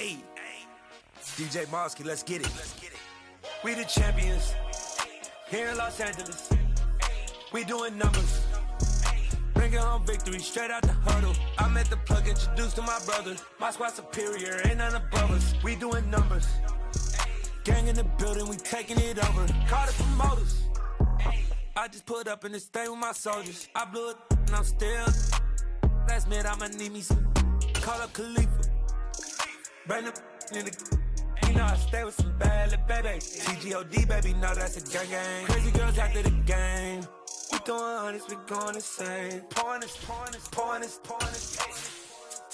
Hey, DJ Mosky, let's get it. We the champions here in Los Angeles. We doing numbers. Bringing home victory straight out the huddle. I'm at the plug, introduced to my brothers. My squad superior, ain't none above us. We doing numbers. Gang in the building, we taking it over. Call the promoters. I just put up in this thing with my soldiers. I blew it and I'm still. Last minute I'ma need me some. Call up Khalifa. Bring the in the. You know I stay with some bad little baby. TGOD baby, no that's a gang gang. Crazy girls after the game. We throwing hundreds, we going insane. Pouring this.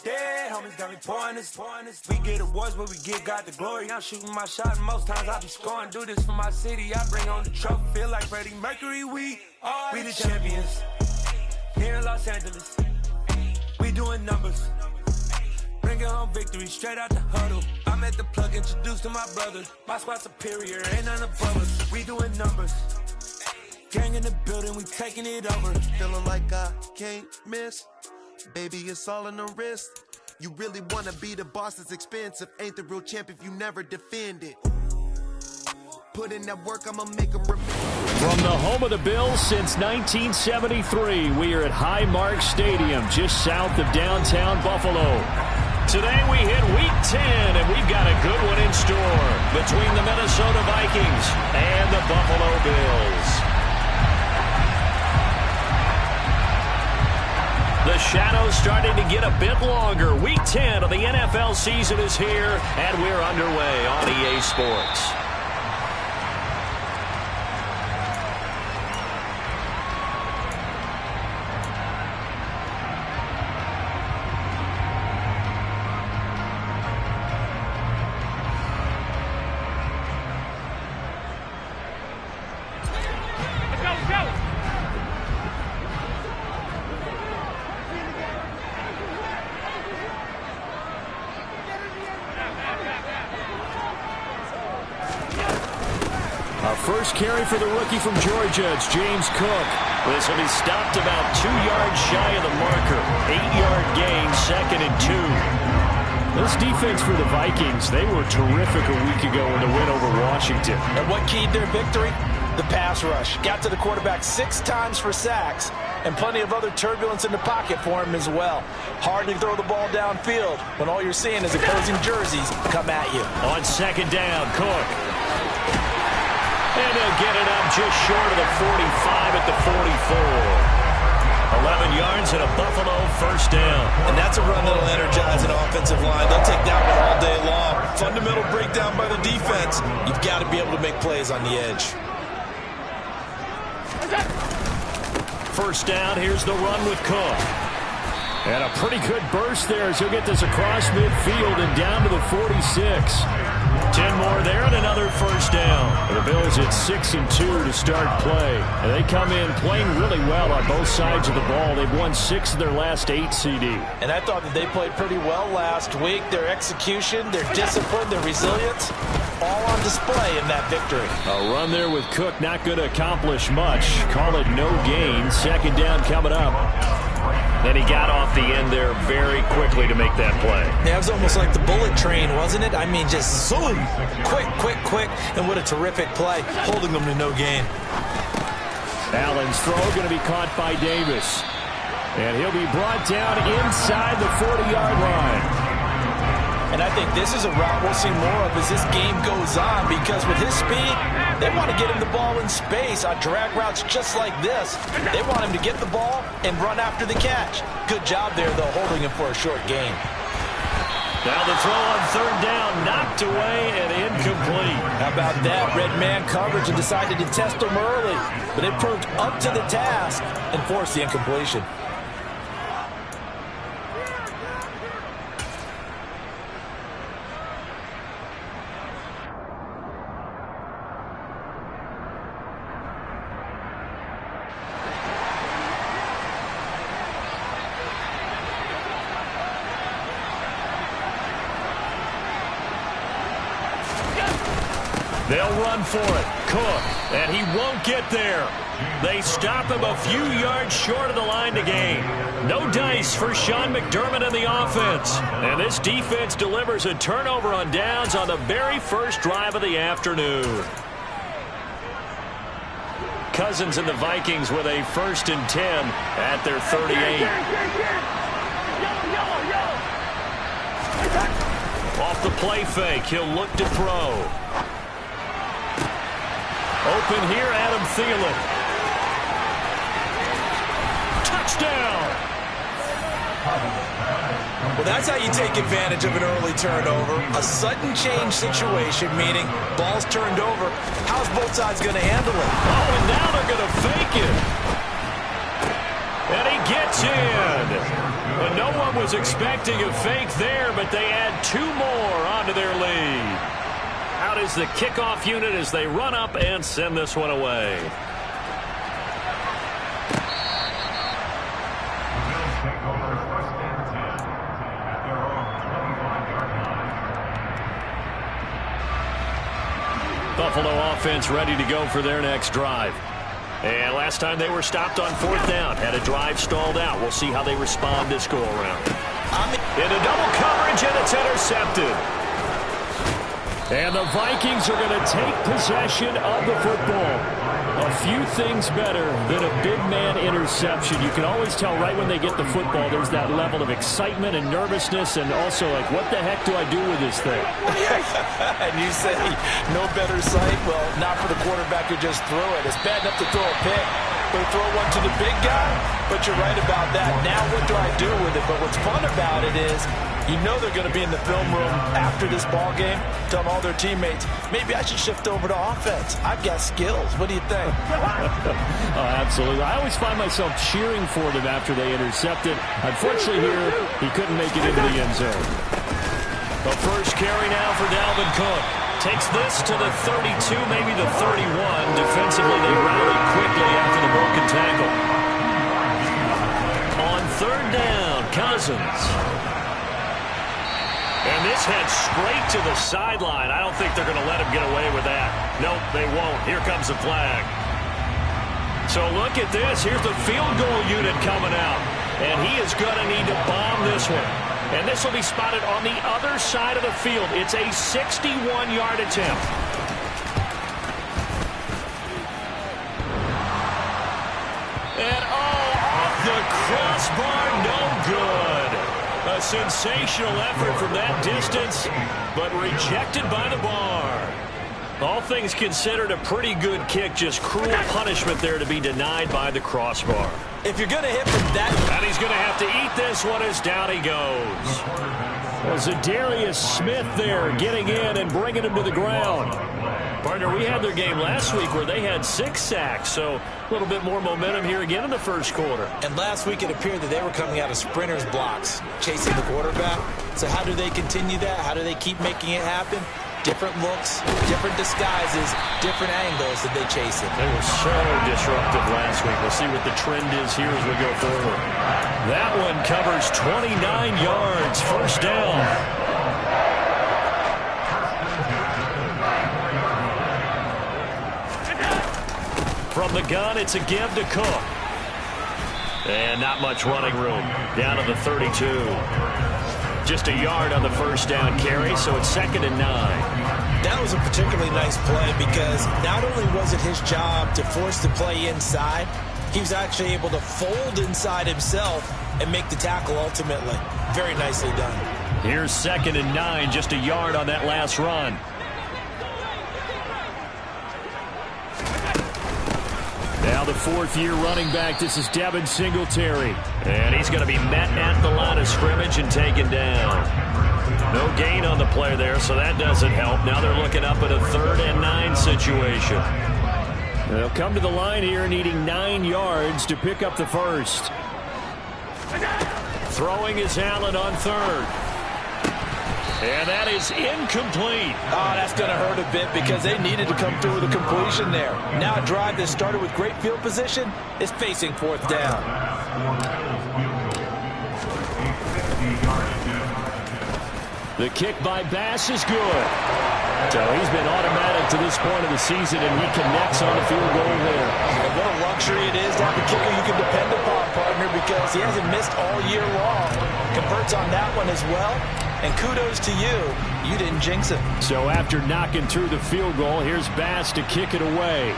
Yeah, homies got me pouring this. We get awards, but we give God the glory. I'm shooting my shot, and most times I be scoring. Do this for my city, I bring on the trophy. Feel like Freddie Mercury, we the champions here in Los Angeles. We doing numbers. Bringing home victory straight out the huddle. I'm at the plug, introduced to my brothers. My squad superior, ain't none above us. We doing numbers. Gang in the building, we taking it over. Feeling like I can't miss. Baby, it's all in the wrist. You really wanna be the boss, it's expensive. Ain't the real champ if you never defend it. Put in that work, I'ma make them remember. From the home of the Bills since 1973, we are at Highmark Stadium, just south of downtown Buffalo. Today we hit Week 10, and we've got a good one in store between the Minnesota Vikings and the Buffalo Bills. The shadow's starting to get a bit longer. Week 10 of the NFL season is here, and we're underway on EA Sports. First carry for the rookie from Georgia, it's James Cook. This will be stopped about 2 yards shy of the marker. 8-yard gain, 2nd and 2. This defense for the Vikings, they were terrific a week ago in the win over Washington. And what keyed their victory? The pass rush. Got to the quarterback 6 times for sacks, and plenty of other turbulence in the pocket for him as well. Hard to throw the ball downfield when all you're seeing is opposing jerseys come at you. On 2nd down, Cook. And he'll get it up just short of the 45 at the 44. 11 yards and a Buffalo first down. And that's a run that'll energize an offensive line. They'll take that one all day long. Fundamental breakdown by the defense. You've got to be able to make plays on the edge. First down, here's the run with Cook. And a pretty good burst there as he'll get this across midfield and down to the 46. 10 more there and another first down. The Bills at 6 and 2 to start play. And they come in playing really well on both sides of the ball. They've won 6 of their last 8 CD. And I thought that they played pretty well last week. Their execution, their discipline, their resilience, all on display in that victory. A run there with Cook, not going to accomplish much. Call it no gain. 2nd down coming up. Then he got off the end there very quickly to make that play. Yeah, it was almost like the bullet train, wasn't it? I mean, just zoom. Quick. And what a terrific play, holding them to no gain. Allen's throw going to be caught by Davis. And he'll be brought down inside the 40-yard line. And I think this is a route we'll see more of as this game goes on, because with his speed, they want to get him the ball in space on drag routes just like this. They want him to get the ball and run after the catch. Good job there, though, holding him for a short gain. Now the throw on 3rd down, knocked away and incomplete. How about that? Red man coverage and decided to test him early. But it proved up to the task and forced the incompletion. They'll run for it. Cook, and he won't get there. They stop him a few yards short of the line to gain. No dice for Sean McDermott and the offense. And this defense delivers a turnover on downs on the very first drive of the afternoon. Cousins and the Vikings with a 1st and 10 at their 38. Off the play fake, he'll look to throw. Open here, Adam Thielen. Touchdown! Well, that's how you take advantage of an early turnover. A sudden change situation, meaning ball's turned over. How's both sides going to handle it? Oh, and now they're going to fake it. And he gets in. But no one was expecting a fake there, but they add 2 more onto their lead. Out is the kickoff unit as they run up and send this one away. Buffalo offense ready to go for their next drive. And last time they were stopped on 4th down, had a drive stalled out. We'll see how they respond this go-around. Into double coverage, and it's intercepted. And the Vikings are going to take possession of the football. A few things better than a big man interception. You can always tell right when they get the football, there's that level of excitement and nervousness, and also like, what the heck do I do with this thing? And you say, no better sight? Well, not for the quarterback who just threw it. It's bad enough to throw a pick, but throw one to the big guy? But you're right about that. Now what do I do with it? But what's fun about it is, you know they're going to be in the film room after this ball game, telling all their teammates, maybe I should shift over to offense. I've got skills. What do you think? Oh, absolutely. I always find myself cheering for them after they intercept it. Unfortunately here, he couldn't make it into the end zone. The first carry now for Dalvin Cook. Takes this to the 32, maybe the 31. Defensively, they rally quickly after the broken tackle. On 3rd down, Cousins. And this heads straight to the sideline. I don't think they're going to let him get away with that. Nope, they won't. Here comes the flag. So look at this. Here's the field goal unit coming out. And he is going to need to bomb this one. And this will be spotted on the other side of the field. It's a 61-yard attempt. And off the crossbar, no good. A sensational effort from that distance, but rejected by the bar. All things considered, a pretty good kick, just cruel punishment there to be denied by the crossbar. If you're going to hit from that... And he's going to have to eat this one as down he goes. Well, Zadarius Smith there getting in and bringing him to the ground. Partner, we had their game last week where they had 6 sacks, so a little bit more momentum here again in the first quarter. And last week it appeared that they were coming out of sprinters blocks, chasing the quarterback. So how do they continue that? How do they keep making it happen? Different looks, different disguises, different angles that they chase it. They were so disruptive last week. We'll see what the trend is here as we go forward. That one covers 29 yards, 1st down. From the gun, it's a give to Cook. And not much running room. Down to the 32. Just a yard on the 1st down carry, so it's 2nd and 9. That was a particularly nice play because not only was it his job to force the play inside, he was actually able to fold inside himself and make the tackle ultimately. Very nicely done. Here's 2nd and 9, just a yard on that last run. Now the 4th-year running back, this is Devin Singletary. And he's going to be met at the line of scrimmage and taken down. No gain on the play there, so that doesn't help. Now they're looking up at a 3rd and 9 situation. They'll come to the line here needing 9 yards to pick up the first. Throwing is Allen on 3rd. And that is incomplete. Oh, that's going to hurt a bit because they needed to come through with a completion there. Now a drive that started with great field position is facing 4th down. The kick by Bass is good. So he's been automatic to this point of the season, and he connects on the field goal there. And what a luxury it is to have a kicker you can depend upon, partner, because he hasn't missed all year long. Converts on that one as well. And kudos to you. You didn't jinx it. So after knocking through the field goal, here's Bass to kick it away.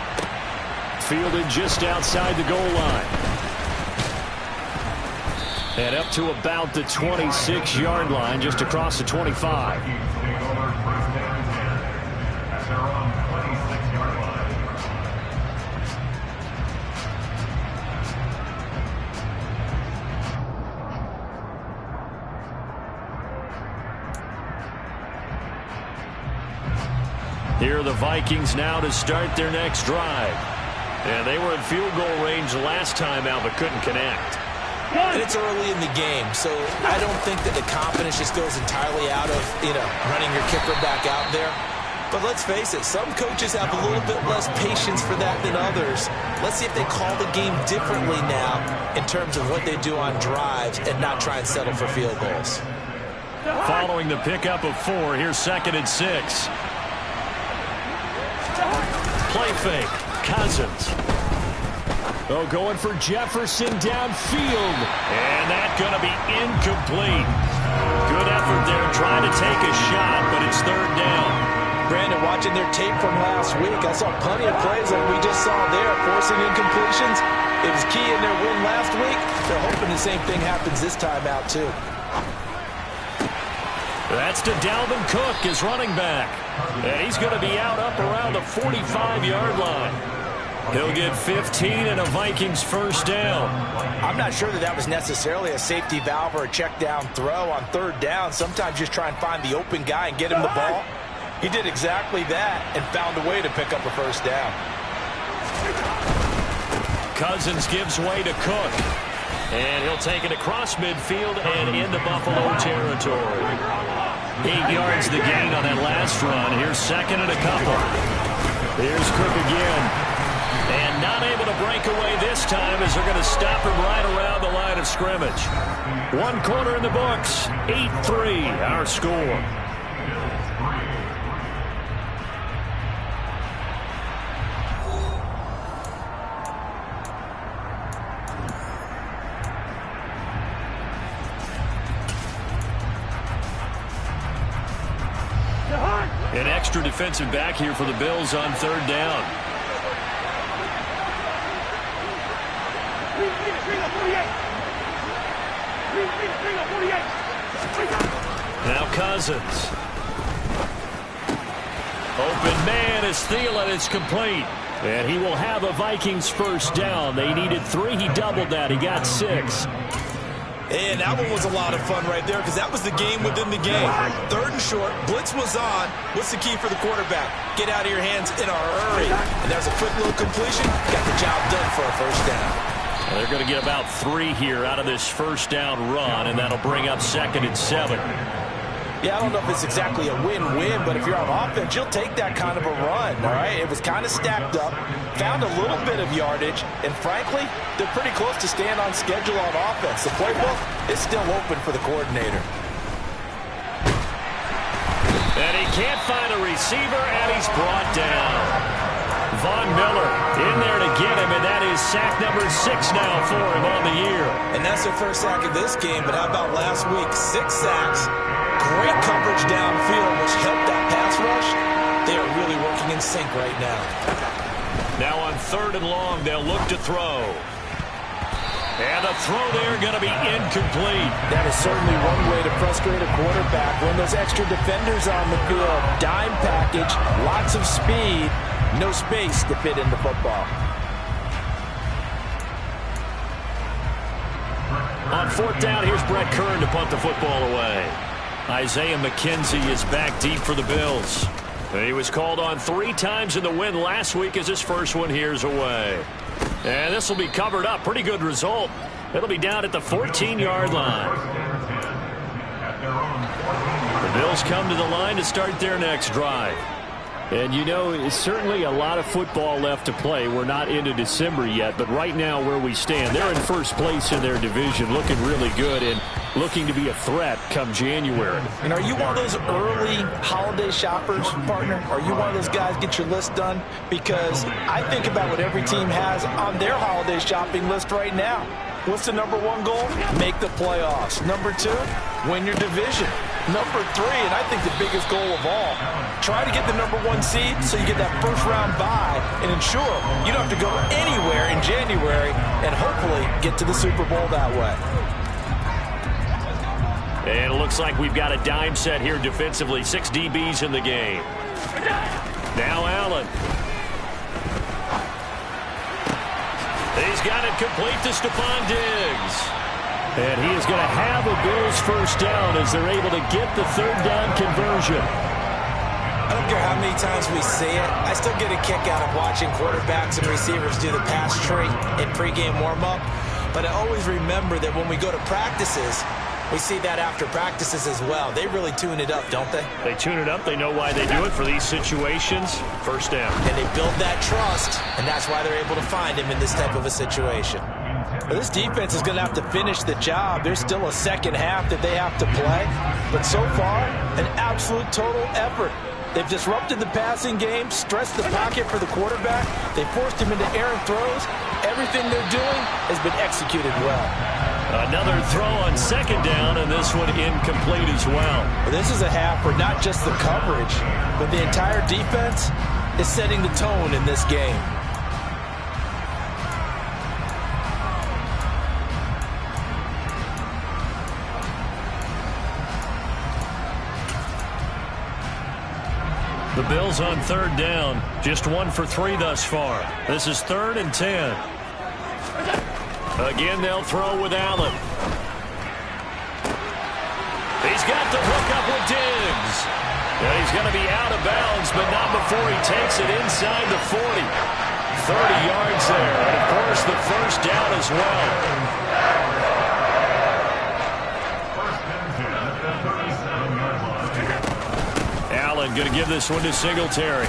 Fielded just outside the goal line. And up to about the 26-yard line, just across the 25. Here are the Vikings now to start their next drive. And they were in field goal range last time out, but couldn't connect. And it's early in the game, so I don't think that the confidence just goes entirely out of, running your kicker back out there. But let's face it, some coaches have a little bit less patience for that than others. Let's see if they call the game differently now in terms of what they do on drives and not try and settle for field goals. Following the pickup of 4, here's 2nd and 6. Play fake. Cousins. Oh, going for Jefferson downfield. And that's going to be incomplete. Good effort there trying to take a shot, but it's 3rd down. Brandon, watching their tape from last week, I saw plenty of plays like we just saw there, forcing incompletions. It was key in their win last week. They're hoping the same thing happens this time out, too. That's to Dalvin Cook, his running back. And he's going to be out up around the 45-yard line. He'll get 15 and a Vikings 1st down. I'm not sure that was necessarily a safety valve or a check down throw on 3rd down. Sometimes just try and find the open guy and get him the ball. He did exactly that and found a way to pick up a 1st down. Cousins gives way to Cook. And he'll take it across midfield and into Buffalo territory. 8 yards the gain on that last run. Here's 2nd and a couple. Here's Cook again. And not able to break away this time as they're going to stop him right around the line of scrimmage. 1 quarter in the books. 8-3 our score. An extra defensive back here for the Bills on 3rd down. Now Cousins. Open man is Thielen. It's complete. And he will have a Vikings 1st down. They needed 3. He doubled that. He got 6. And that one was a lot of fun right there because that was the game within the game. 3rd and short. Blitz was on. What's the key for the quarterback? Get out of your hands in a hurry. And there's a quick little completion. Got the job done for a 1st down. Well, they're going to get about 3 here out of this 1st down run, and that'll bring up 2nd and 7. Yeah, I don't know if it's exactly a win-win, but if you're on offense, you'll take that kind of a run, all right? It was kind of stacked up, found a little bit of yardage, and frankly, they're pretty close to staying on schedule on offense. The playbook is still open for the coordinator. And he can't find a receiver, and he's brought down. Von Miller in there to get him, and that is sack number 6 now for him on the year. And that's their first sack of this game, but how about last week? 6 sacks. Great coverage downfield, which helped that pass rush. They are really working in sync right now. Now on 3rd and long, they'll look to throw. And the throw there going to be incomplete. That is certainly one way to frustrate a quarterback. When those extra defenders on the field, dime package, lots of speed, no space to fit in the football. On 4th down, here's Brett Kern to punt the football away. Isaiah McKenzie is back deep for the Bills. He was called on 3 times in the win last week as his first one here's away. And this will be covered up. Pretty good result. It'll be down at the 14-yard line. The Bills come to the line to start their next drive. And, you know, it's certainly a lot of football left to play. We're not into December yet, but right now where we stand, they're in first place in their division, looking really good. And looking to be a threat come January. And are you one of those early holiday shoppers, partner? Are you one of those guys get your list done? Because I think about what every team has on their holiday shopping list right now. What's the number one goal? Make the playoffs. Number two, win your division. Number three, and I think the biggest goal of all, try to get the number one seed so you get that first round bye and ensure you don't have to go anywhere in January and hopefully get to the Super Bowl that way. And it looks like we've got a dime set here defensively. 6 DBs in the game. Now Allen. He's got it complete to Stephon Diggs. And he is going to have a Bills first down as they're able to get the third down conversion. I don't care how many times we see it. I still get a kick out of watching quarterbacks and receivers do the pass tree in pregame warm-up. But I always remember that when we go to practices, we see that after practices as well. They really tune it up, don't they? They tune it up. They know why they do it for these situations. First down. And they build that trust, and that's why they're able to find him in this type of a situation. But this defense is going to have to finish the job. There's still a second half that they have to play. But so far, an absolute total effort. They've disrupted the passing game, stressed the pocket for the quarterback. They forced him into errant throws. Everything they're doing has been executed well. Another throw on second down, and this one incomplete as well. This is a half where not just the coverage, but the entire defense is setting the tone in this game. The Bills on third down, just 1 for 3 thus far. This is 3rd and 10. Again, they'll throw with Allen. He's got the hook up with Diggs. And he's going to be out of bounds, but not before he takes it inside the 40. 30 yards there, and of course the first down as well. Allen going to give this one to Singletary.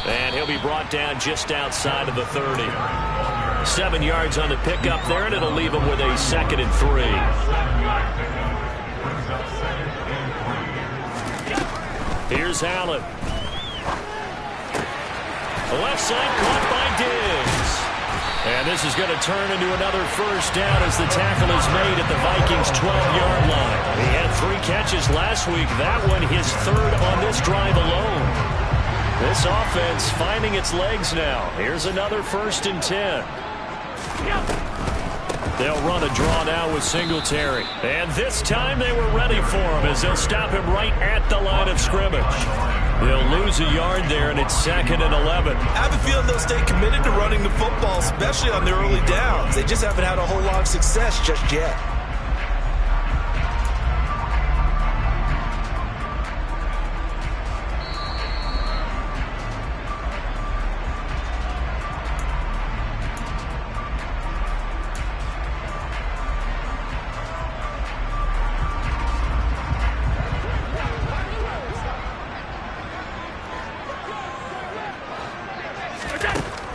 And he'll be brought down just outside of the 30. 7 yards on the pickup there, and it'll leave him with a 2nd and 3. Here's Allen. The left side caught by Diggs. And this is going to turn into another first down as the tackle is made at the Vikings' 12-yard line. He had 3 catches last week. That one his 3rd on this drive alone. This offense finding its legs now. Here's another 1st and 10. They'll run a draw now with Singletary. And this time they were ready for him as they'll stop him right at the line of scrimmage. They'll lose a yard there, and it's 2nd and 11. I have a feeling they'll stay committed to running the football, especially on their early downs. They just haven't had a whole lot of success just yet.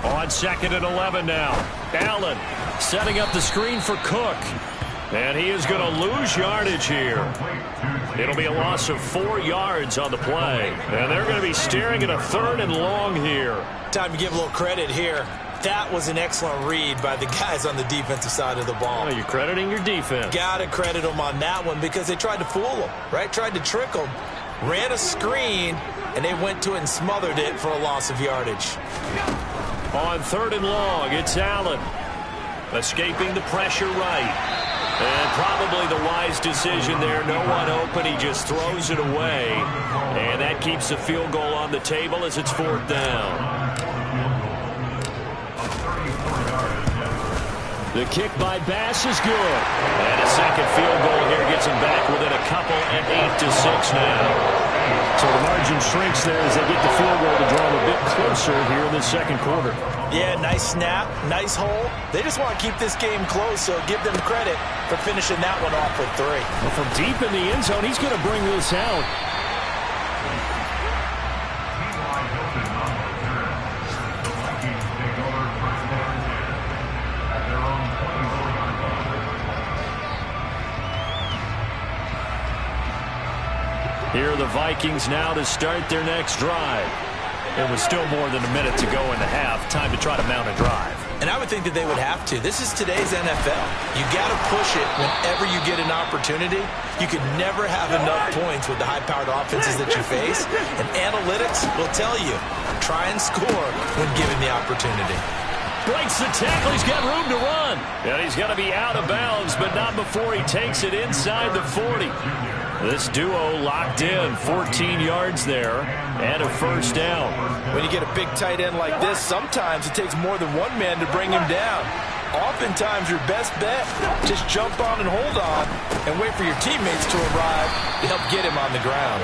On 2nd and 11 now. Allen setting up the screen for Cook. And he is going to lose yardage here. It'll be a loss of 4 yards on the play. And they're going to be staring at a 3rd and long here. Time to give a little credit here. That was an excellent read by the guys on the defensive side of the ball. Oh, you're crediting your defense. Got to credit them on that one because they tried to fool them, right? Tried to trick them. Ran a screen, and they went to it and smothered it for a loss of yardage. On 3rd and long, it's Allen. Escaping the pressure right. And probably the wise decision there. No one open. He just throws it away. And that keeps the field goal on the table as it's 4th down. The kick by Bass is good. And a second field goal here gets him back within a couple at 8-6 now. So the margin shrinks there as they get the field goal to draw them a bit closer here in the 2nd quarter. Yeah, nice snap, nice hole. They just want to keep this game close, so give them credit for finishing that one off with 3. Well, from deep in the end zone, he's going to bring this out. Here are the Vikings now to start their next drive. It was still more than a minute to go in the half. Time to try to mount a drive. And I would think that they would have to. This is today's NFL. You got to push it whenever you get an opportunity. You can never have enough points with the high-powered offenses that you face. And analytics will tell you, try and score when given the opportunity. Breaks the tackle. He's got room to run. And he's going to be out of bounds, but not before he takes it inside the 40. This duo locked in, 14 yards there, and a first down. When you get a big tight end like this, sometimes it takes more than one man to bring him down. Oftentimes, your best bet, just jump on and hold on and wait for your teammates to arrive to help get him on the ground.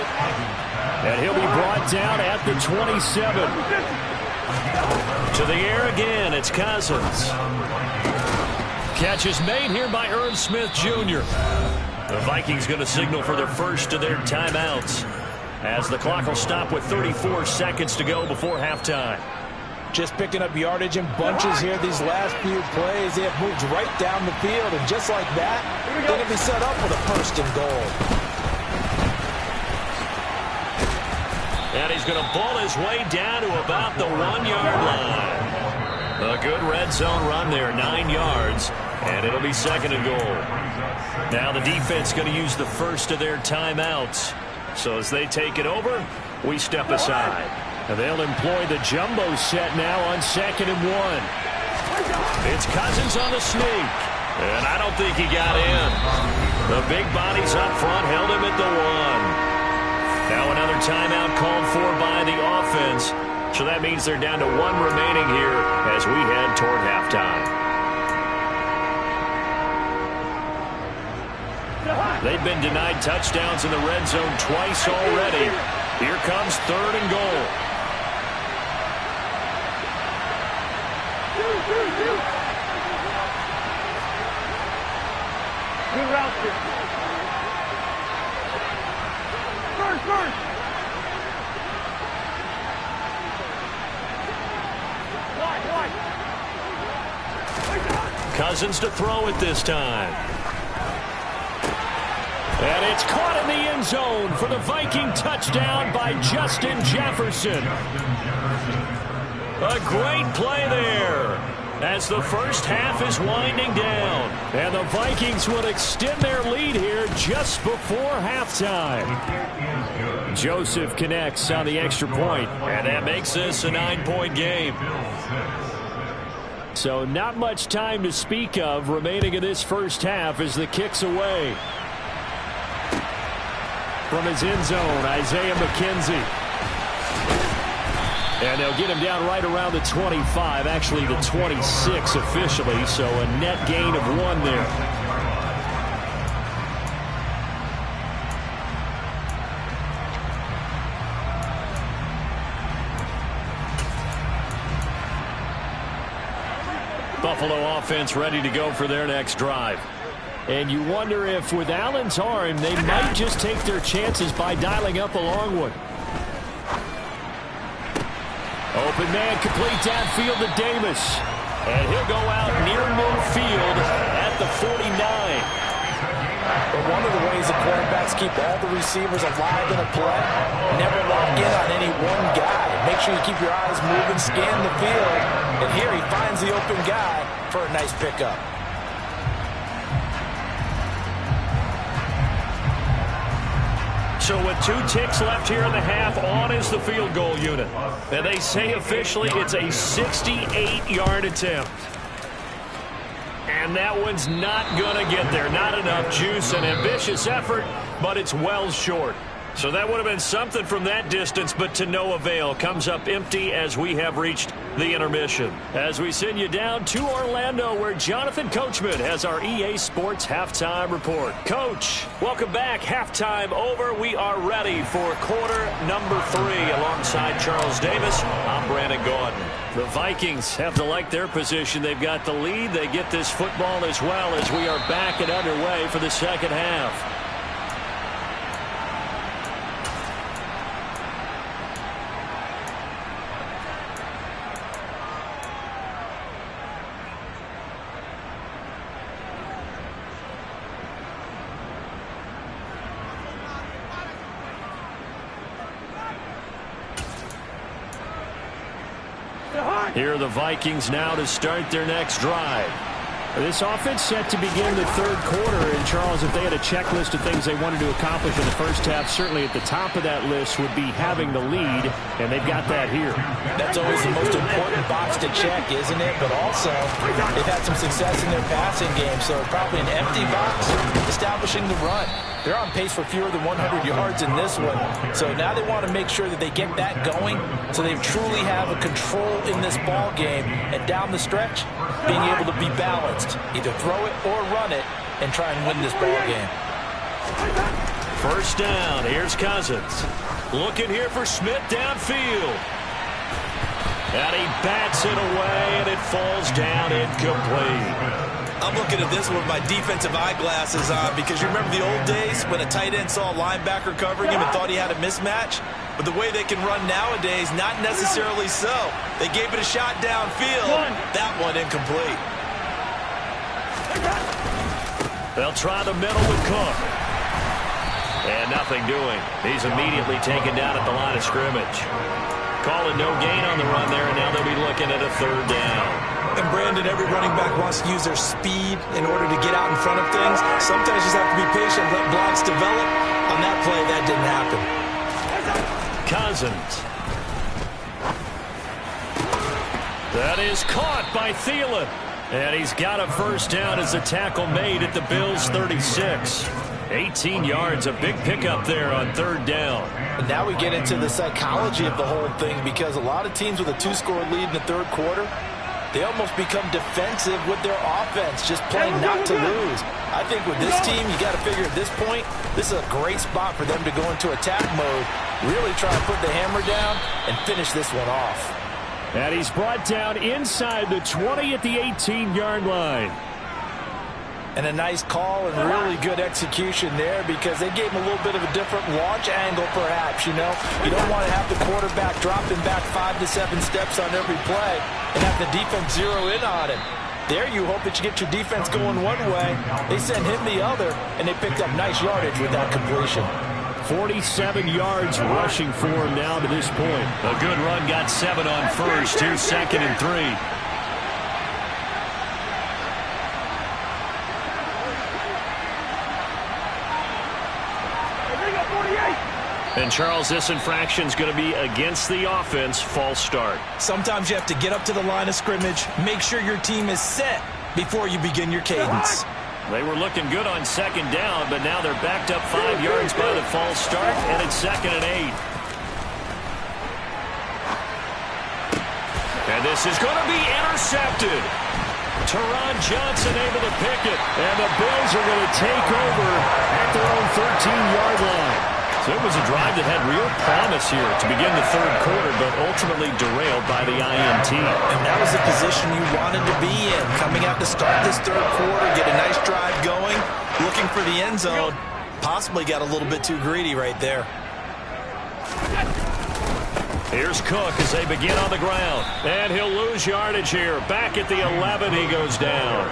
And he'll be brought down at the 27. To the air again, it's Cousins. Catch is made here by Irv Smith Jr. The Vikings going to signal for their first of their timeouts as the clock will stop with 34 seconds to go before halftime. Just picking up yardage in bunches here these last few plays. They have moved right down the field, and just like that, they're going to be set up with a first and goal. And he's going to ball his way down to about the 1-yard line. A good red zone run there, 9 yards, and it'll be second and goal. Now the defense going to use the first of their timeouts. So as they take it over, we step aside. And they'll employ the jumbo set now on second and 1. It's Cousins on the sneak. And I don't think he got in. The big bodies up front held him at the 1. Now another timeout called for by the offense. So that means they're down to 1 remaining here as we head toward halftime. They've been denied touchdowns in the red zone twice already. Here comes third and goal. Good route here. First. Cousins to throw it this time. And it's caught in the end zone for the Viking touchdown by Justin Jefferson. A great play there as the first half is winding down. And the Vikings will extend their lead here just before halftime. Joseph connects on the extra point, and that makes this a 9-point game. So not much time to speak of remaining in this first half as the kick's away. From his end zone, Isaiah McKenzie. And they'll get him down right around the 25, actually the 26 officially, so a net gain of 1 there. Buffalo offense ready to go for their next drive. And you wonder if with Allen's arm, they might just take their chances by dialing up a long one. Open man complete downfield to Davis. And he'll go out near midfield at the 49. But one of the ways the quarterbacks keep all the receivers alive in a play, never lock in on any one guy. Make sure you keep your eyes moving, scan the field. And here he finds the open guy for a nice pickup. So with 2 ticks left here in the half, on is the field goal unit. And they say officially it's a 68-yard attempt. And that one's not going to get there. Not enough juice, an ambitious effort, but it's well short. So that would have been something from that distance, but to no avail. Comes up empty as we have reached the intermission. As we send you down to Orlando, where Jonathan Coachman has our EA Sports Halftime Report. Coach, welcome back. Halftime over. We are ready for quarter number 3. Alongside Charles Davis, I'm Brandon Gaudin. The Vikings have to like their position. They've got the lead. They get this football as well as we are back and underway for the second half. Here are the Vikings now to start their next drive. This offense set to begin the third quarter. And, Charles, if they had a checklist of things they wanted to accomplish in the first half, certainly at the top of that list would be having the lead, and they've got that here. That's always the most important box to check, isn't it? But also, they've had some success in their passing game, so probably an empty box establishing the run. They're on pace for fewer than 100 yards in this one. So now they want to make sure that they get that going so they truly have a control in this ball game. And down the stretch, being able to be balanced. Either throw it or run it and try and win this ball game. First down. Here's Cousins. Looking here for Smith downfield. And he bats it away, and it falls down incomplete. I'm looking at this with my defensive eyeglasses on because you remember the old days when a tight end saw a linebacker covering him and thought he had a mismatch? But the way they can run nowadays, not necessarily so. They gave it a shot downfield. That one incomplete. They'll try the middle with Cook. And nothing doing. He's immediately taken down at the line of scrimmage. Calling no gain on the run there, and now they'll be looking at a third down. And Brandon, every running back wants to use their speed in order to get out in front of things. Sometimes you just have to be patient, let blocks develop. On that play, that didn't happen. Cousins. That is caught by Thielen. And he's got a first down as the tackle made at the Bills' 36. 18 yards, a big pickup there on third down. And now we get into the psychology of the whole thing because a lot of teams with a two-score lead in the third quarter, they almost become defensive with their offense, just playing not to lose. I think with this team, you got to figure at this point, this is a great spot for them to go into attack mode, really try to put the hammer down and finish this one off. And he's brought down inside the 20 at the 18-yard line. And a nice call and really good execution there because they gave him a little bit of a different launch angle perhaps, you know. You don't want to have the quarterback dropping back 5 to 7 steps on every play and have the defense zero in on him. There you hope that you get your defense going one way. They sent him the other, and they picked up nice yardage with that completion. 47 yards rushing for him now to this point. A good run, got 7 on first. Here's 2nd and 3. And, Charles, this infraction's going to be against the offense. False start. Sometimes you have to get up to the line of scrimmage, make sure your team is set before you begin your cadence. They were looking good on second down, but now they're backed up 5 yards by the false start, and it's 2nd and 8. And this is going to be intercepted. Teron Johnson able to pick it, and the Bills are going to take over at their own 13-yard line. So it was a drive that had real promise here to begin the third quarter, but ultimately derailed by the INT. And that was the position you wanted to be in. Coming out to start this third quarter, get a nice drive going, looking for the end zone. Possibly got a little bit too greedy right there. Here's Cook as they begin on the ground. And he'll lose yardage here. Back at the 11, he goes down.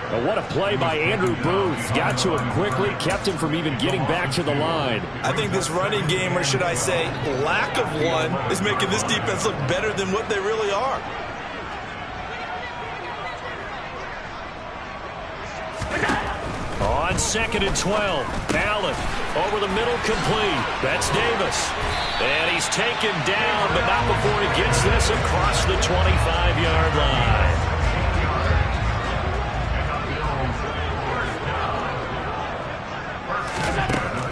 But what a play by Andrew Booth. Got to him quickly, kept him from even getting back to the line. I think this running game, or should I say lack of one, is making this defense look better than what they really are. On 2nd and 12, Allen over the middle, complete. That's Davis. And he's taken down, but not before he gets this across the 25-yard line.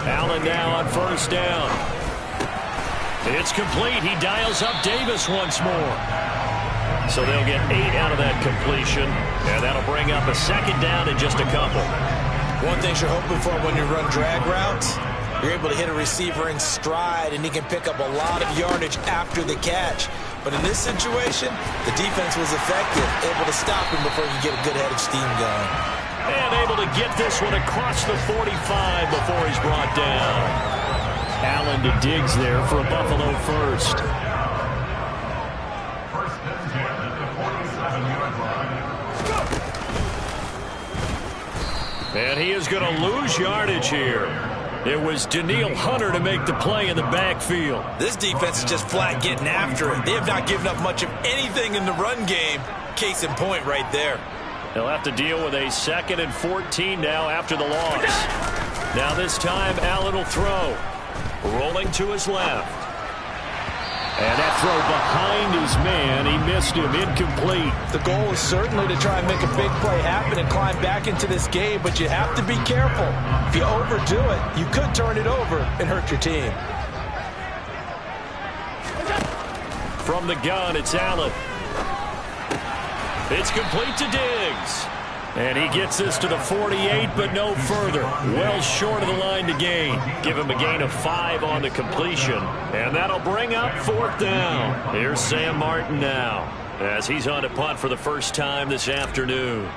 Allen now on first down. It's complete. He dials up Davis once more. So they'll get 8 out of that completion, and that'll bring up a 2nd down in just a couple. One thing you're hoping for when you run drag routes, you're able to hit a receiver in stride, and he can pick up a lot of yardage after the catch. But in this situation, the defense was effective, able to stop him before you get a good head of steam going. And able to get this one across the 45 before he's brought down. Allen to Diggs there for a Buffalo first. And he is going to lose yardage here. It was Danielle Hunter to make the play in the backfield. This defense is just flat getting after it. They have not given up much of anything in the run game. Case in point right there. They'll have to deal with a 2nd and 14 now after the loss. Now this time, Allen will throw. Rolling to his left. And that throw behind his man, he missed him, incomplete. The goal is certainly to try and make a big play happen and climb back into this game, but you have to be careful. If you overdo it, you could turn it over and hurt your team. From the gun, it's Allen. It's complete to Diggs. And he gets this to the 48, but no further. Well short of the line to gain. Give him a gain of 5 on the completion. And that'll bring up 4th down. Here's Sam Martin now, as he's on to punt for the first time this afternoon.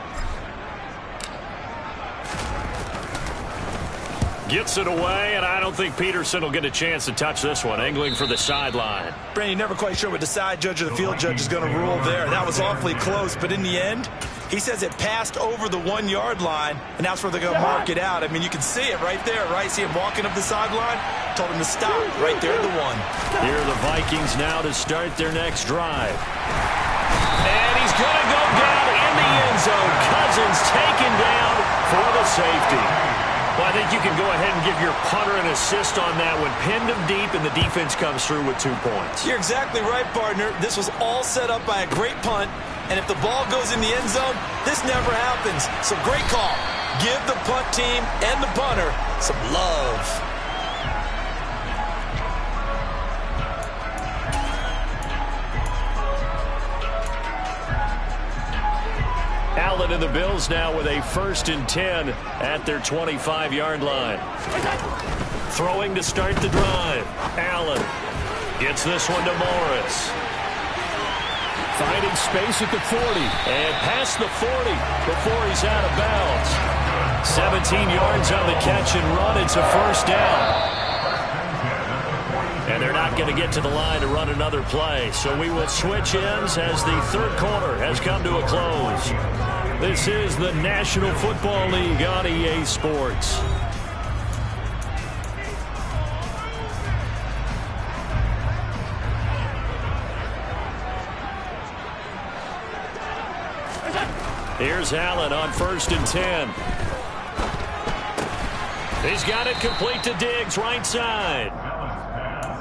Gets it away, and I don't think Peterson will get a chance to touch this one. Angling for the sideline. Brandon, never quite sure what the side judge or the field judge is going to rule there. That was awfully close, but in the end, he says it passed over the 1-yard line, and that's where they're going to mark it out. I mean, you can see it right there, right? See him walking up the sideline? Told him to stop right there at the 1. Here are the Vikings now to start their next drive. And he's going to go down in the end zone. Cousins taken down for the safety. Well, I think you can go ahead and give your punter an assist on that one. Pinned him deep, and the defense comes through with 2 points. You're exactly right, partner. This was all set up by a great punt, and if the ball goes in the end zone, this never happens. So great call. Give the punt team and the punter some love. Allen and the Bills now with a 1st and 10 at their 25-yard line. Throwing to start the drive. Allen gets this one to Morris. Finding space at the 40. And past the 40 before he's out of bounds. 17 yards on the catch and run. It's a 1st down. And they're not going to get to the line to run another play. So we will switch ends as the 3rd quarter has come to a close. This is the National Football League on EA Sports. Here's Allen on 1st and 10. He's got it complete to Diggs, right side.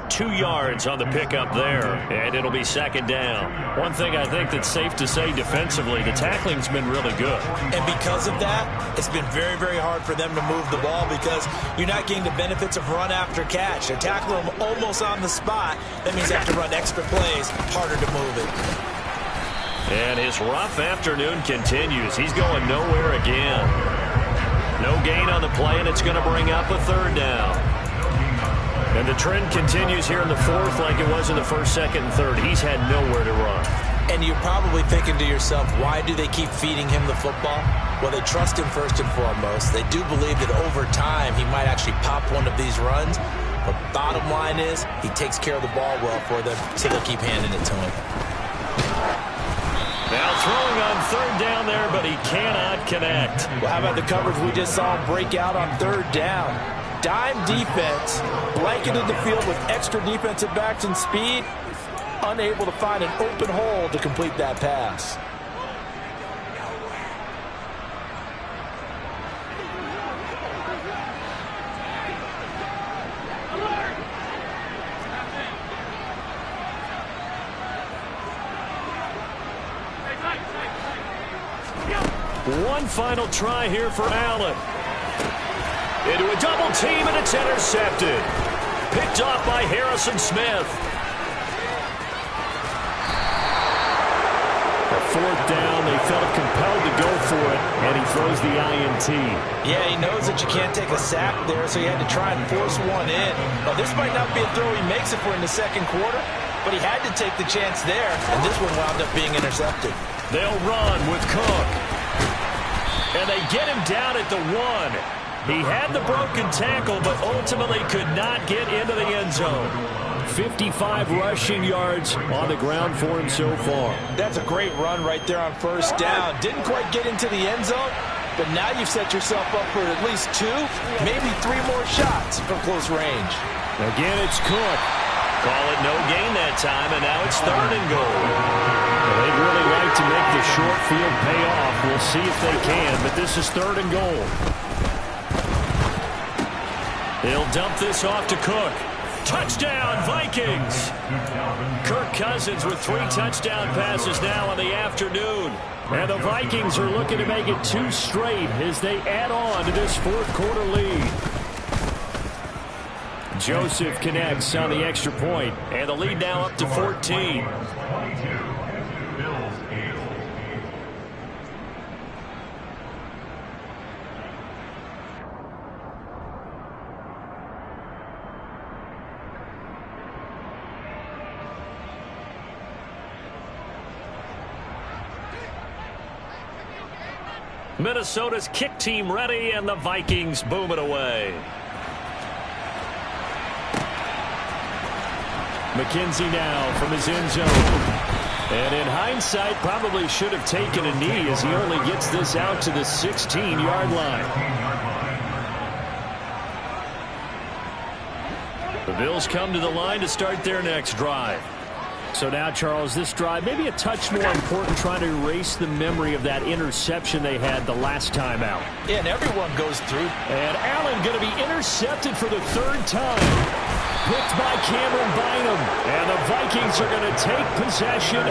2 yards on the pickup there, and it'll be 2nd down. One thing I think that's safe to say defensively, the tackling's been really good. And because of that, it's been very, very hard for them to move the ball because you're not getting the benefits of run after catch. They're tackling them almost on the spot. That means they have to run extra plays, harder to move it. And his rough afternoon continues. He's going nowhere again. No gain on the play, and it's going to bring up a 3rd down. And the trend continues here in the 4th like it was in the 1st, 2nd, and 3rd. He's had nowhere to run. And you're probably thinking to yourself, why do they keep feeding him the football? Well, they trust him first and foremost. They do believe that over time he might actually pop one of these runs. But bottom line is he takes care of the ball well for them, so they'll keep handing it to him. Now throwing on 3rd down there, but he cannot connect. Well, how about the coverage we just saw him break out on 3rd down? Dime defense, blanketed the field with extra defensive backs and speed, unable to find an open hole to complete that pass. One final try here for Allen. Into a double team, and it's intercepted. Picked off by Harrison Smith. A 4th down, they felt compelled to go for it, and he throws the INT. Yeah, he knows that you can't take a sack there, so he had to try and force one in. Now, this might not be a throw he makes it for in the 2nd quarter, but he had to take the chance there, and this one wound up being intercepted. They'll run with Cook. And they get him down at the 1. He had the broken tackle, but ultimately could not get into the end zone. 55 rushing yards on the ground for him so far. That's a great run right there on 1st down. Didn't quite get into the end zone, but now you've set yourself up for at least 2, maybe 3 more shots from close range. Again, it's Cook. Call it no gain that time, and now it's 3rd and goal. Well, they'd really like to make the short field pay off. We'll see if they can, but this is 3rd and goal. They'll dump this off to Cook. Touchdown, Vikings! Kirk Cousins with 3 touchdown passes now in the afternoon. And the Vikings are looking to make it 2 straight as they add on to this 4th quarter lead. Joseph connects on the extra point, and the lead now up to 14. Minnesota's kick team ready, and the Vikings boom it away. McKenzie now from his end zone. And in hindsight, probably should have taken a knee as he only gets this out to the 16-yard line. The Bills come to the line to start their next drive. So now, Charles, this drive maybe a touch more important, trying to erase the memory of that interception they had the last time out. Yeah, and everyone goes through. And Allen going to be intercepted for the 3rd time. Picked by Cameron Bynum. And the Vikings are going to take possession